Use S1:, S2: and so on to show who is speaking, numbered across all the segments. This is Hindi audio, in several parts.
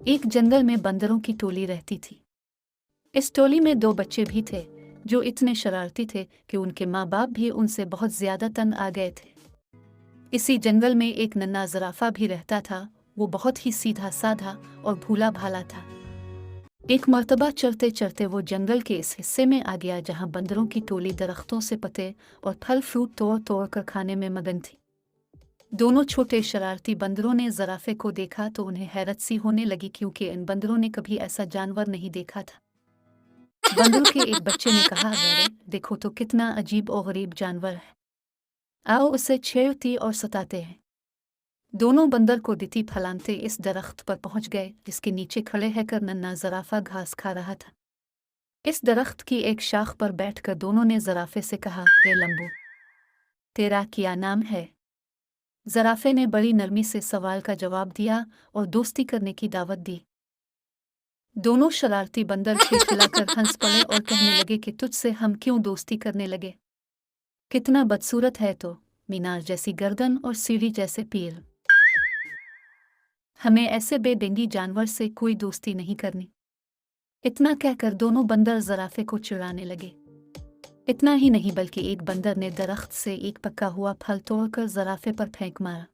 S1: एक जंगल में बंदरों की टोली रहती थी। इस टोली में दो बच्चे भी थे जो इतने शरारती थे कि उनके माँ बाप भी उनसे बहुत ज्यादा तंग आ गए थे। इसी जंगल में एक नन्हा ज़राफ़ा भी रहता था। वो बहुत ही सीधा साधा और भूला भाला था। एक मर्तबा चलते चलते वो जंगल के इस हिस्से में आ गया जहाँ बंदरों की टोली दरख्तों से पत्ते और फल फ्रूट तोड़ तोड़ कर खाने में मगन थी। दोनों छोटे शरारती बंदरों ने ज़राफ़े को देखा तो उन्हें हैरत सी होने लगी, क्योंकि इन बंदरों ने कभी ऐसा जानवर नहीं देखा था। बंदरों के एक बच्चे ने कहा, अरे देखो तो कितना अजीब और गरीब जानवर है, आओ उसे छेड़ती और सताते हैं। दोनों बंदर को दिती फलांते इस दरख्त पर पहुंच गए जिसके नीचे खड़े रहकर नन्हा ज़राफ़ा घास खा रहा था। इस दरख्त की एक शाख पर बैठकर दोनों ने ज़राफ़े से कहा, हे लंबू, तेरा क्या नाम है? ज़राफ़े ने बड़ी नरमी से सवाल का जवाब दिया और दोस्ती करने की दावत दी। दोनों शरारती बंदर खिलखिलाकर हंस पड़े और कहने लगे कि तुझसे हम क्यों दोस्ती करने लगे? कितना बदसूरत है तो, मीनार जैसी गर्दन और सीढ़ी जैसे पैर। हमें ऐसे बेढंगी जानवर से कोई दोस्ती नहीं करनी। इतना कहकर दोनों बंदर ज़राफ़े को चिढ़ाने लगे। इतना ही नहीं बल्कि एक बंदर ने दरख्त से एक पका हुआ फल तोड़कर ज़राफ़े पर फेंक मारा।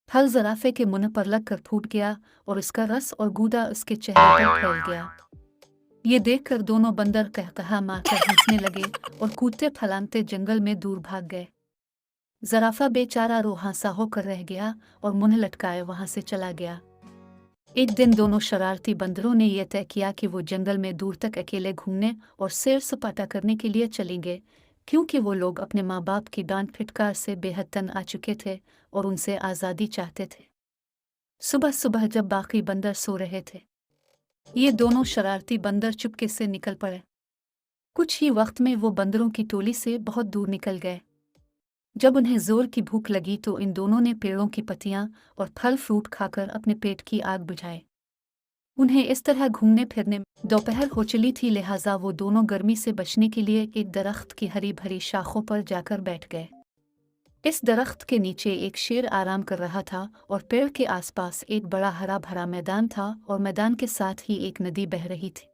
S1: फल ज़राफ़े के मुंह पर लगकर फूट गया और उसका रस और गूदा उसके चेहरे पर फैल गया। ये देखकर दोनों बंदर कहकहा मारकर हंसने लगे और कूदते फलांते जंगल में दूर भाग गए। ज़राफ़ा बेचारा रोहा सा होकर रह गया और मुंह लटकाए वहां से चला गया। एक दिन दोनों शरारती बंदरों ने यह तय किया कि वो जंगल में दूर तक अकेले घूमने और सैर सपाटा करने के लिए चलेंगे, क्योंकि वो लोग अपने माँ बाप की डांट फटकार से बेहद तंग आ चुके थे और उनसे आज़ादी चाहते थे। सुबह सुबह जब बाकी बंदर सो रहे थे, ये दोनों शरारती बंदर चुपके से निकल पड़े। कुछ ही वक्त में वो बंदरों की टोली से बहुत दूर निकल गए। जब उन्हें जोर की भूख लगी तो इन दोनों ने पेड़ों की पत्तियां और फल फ्रूट खाकर अपने पेट की आग बुझाई। उन्हें इस तरह घूमने फिरने में दोपहर हो चली थी, लिहाजा वो दोनों गर्मी से बचने के लिए एक दरख्त की हरी भरी शाखों पर जाकर बैठ गए। इस दरख्त के नीचे एक शेर आराम कर रहा था और पेड़ के आसपास एक बड़ा हरा भरा मैदान था और मैदान के साथ ही एक नदी बह रही थी।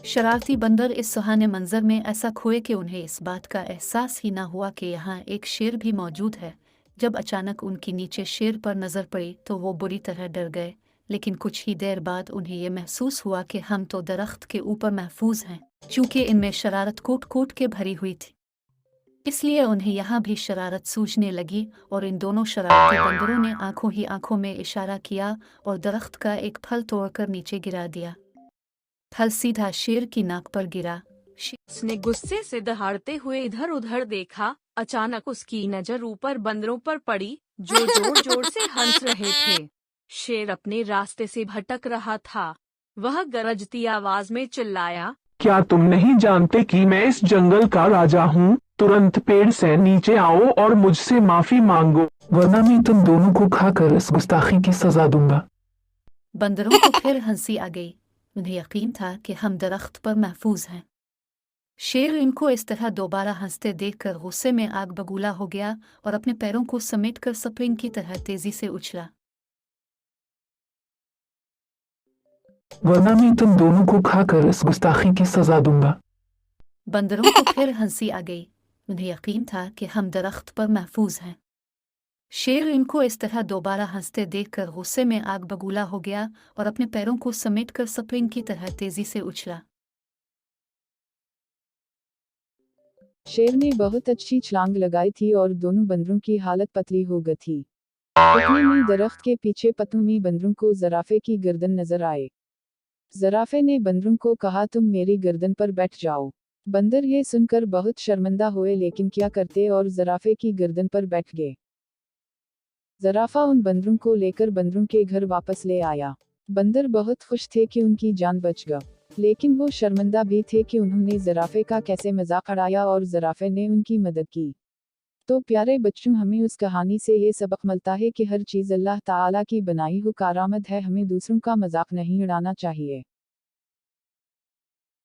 S1: शरारती बंदर इस सुहाने मंजर में ऐसा खोए कि उन्हें इस बात का एहसास ही ना हुआ कि यहाँ एक शेर भी मौजूद है। जब अचानक उनकी नीचे शेर पर नजर पड़ी तो वो बुरी तरह डर गए, लेकिन कुछ ही देर बाद उन्हें यह महसूस हुआ कि हम तो दरख्त के ऊपर महफूज हैं, चूंकि इनमें शरारत कोट कोट के भरी हुई थी। इसलिए उन्हें यहाँ भी शरारत सूझने लगी और इन दोनों शरारती बंदरों ने आंखों ही आंखों में इशारा किया और दरख्त का एक फल तोड़कर नीचे गिरा दिया। फल सीधा शेर की नाक पर गिरा।
S2: उसने गुस्से से दहाड़ते हुए इधर उधर देखा। अचानक उसकी नजर ऊपर बंदरों पर पड़ी जो जोर जोर से हंस रहे थे। शेर अपने रास्ते से भटक रहा था। वह गरजती आवाज में चिल्लाया,
S3: क्या तुम नहीं जानते कि मैं इस जंगल का राजा हूँ? तुरंत पेड़ से नीचे आओ और मुझसे माफी मांगो, वरना मैं तुम दोनों को खाकर इस गुस्ताखी की सजा दूंगा।
S1: बंदरों को फिर हंसी आ गई। उन्हें यकीन था कि हम दरख्त पर महफूज हैं। शेर इनको इस तरह दोबारा हंसते देखकर गुस्से में आग बबूला हो गया और अपने पैरों को समेटकर स्प्रिंग की तरह तेजी से उछला।
S3: वरना मैं तुम दोनों को खाकर इस गुस्ताखी की सजा दूंगा।
S1: बंदरों को फिर हंसी आ गई। उन्हें यकीन था कि हम दरख्त पर महफूज हैं। शेर इनको इस तरह दोबारा हंसते देखकर गुस्से में आग बबूला हो गया और अपने पैरों को समेटकर स्प्रिंग की तरह तेजी से उछला।
S4: शेर ने बहुत अच्छी छलांग लगाई थी और दोनों बंदरों की हालत पतली हो गई थी। इतने में दरख्त के पीछे पत्तों में बंदरों को ज़राफ़े की गर्दन नजर आए। ज़राफ़े ने बंदरों को कहा, तुम मेरी गर्दन पर बैठ जाओ। बंदर ये सुनकर बहुत शर्मिंदा हुए, लेकिन क्या करते और ज़राफ़े की गर्दन पर बैठ गए। ज़राफ़ा उन बंदरों को लेकर बंदरों के घर वापस ले आया। बंदर बहुत खुश थे कि उनकी जान बच गई, लेकिन वो शर्मिंदा भी थे कि उन्होंने ज़राफ़े का कैसे मजाक उड़ाया और ज़राफ़े ने उनकी मदद की। तो प्यारे बच्चों, हमें उस कहानी से ये सबक मिलता है कि हर चीज़ अल्लाह ताला की बनाई हुई करामत है, हमें दूसरों का मजाक नहीं उड़ाना चाहिए।